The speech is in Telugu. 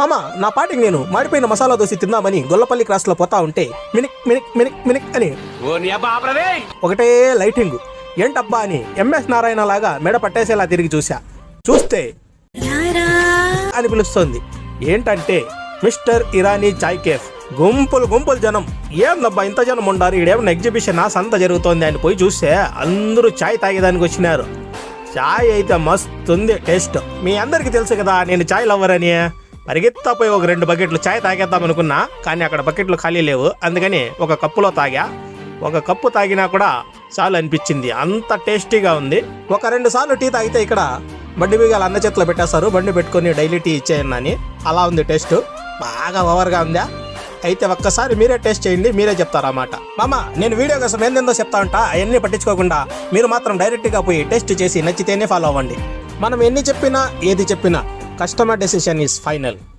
మామ నా పాటికి నేను మాడిపోయిన మసాలా దోశ తిందామని గొల్లపల్లి క్రాస్ లో పోతా ఉంటే మినిక్ మినిక్ మినిక్ మినిక్ అని ఒకటే లైటింగ్. ఏంటబ్బా అని ఎంఎస్ నారాయణ లాగా మెడ పట్టేసేలా తిరిగి చూస్తే అని పిలుస్తోంది. ఏంటంటే మిస్టర్ ఇరానీ చాయ్ కేఫ్. గుంపులు జనం. ఏందబ్బా ఇంత జనం ఉండారు, ఈడేమన్నా ఎగ్జిబిషన్ సంత జరుగుతోంది అని పోయి చూస్తే అందరూ చాయ్ తాగేదానికి వచ్చినారు. చాయ్ అయితే మస్తుంది టేస్ట్. మీ అందరికీ తెలుసు కదా నేను చాయ్ లవర్ అని. పరిగెత్తా పోయి ఒక 2 బకెట్లు చాయ్ తాగేద్దాం అనుకున్నా, కానీ అక్కడ బకెట్లు ఖాళీ లేవు. అందుకని ఒక కప్పులో తాగా. ఒక కప్పు తాగినా కూడా చాలు అనిపించింది, అంత టేస్టీగా ఉంది. ఒక 2 సార్లు టీ తాగితే ఇక్కడ బండి బిగాలు అన్న చేతిలో పెట్టేస్తారు, బండి పెట్టుకొని డైలీ టీ ఇచ్చేయండి అని. అలా ఉంది టేస్ట్, బాగా ఓవర్గా ఉందా. అయితే ఒక్కసారి మీరే టేస్ట్ చేయండి, మీరే చెప్తారన్నమాట. మామ నేను వీడియో కోసం ఏందేందో చెప్తా ఉంటా, అవన్నీ పట్టించుకోకుండా మీరు మాత్రం డైరెక్ట్గా పోయి టేస్ట్ చేసి నచ్చితేనే ఫాలో అవ్వండి. మనం ఎన్ని చెప్పినా ఏది చెప్పినా కస్టమర్ డెసిషన్ ఈజ్ ఫైనల్.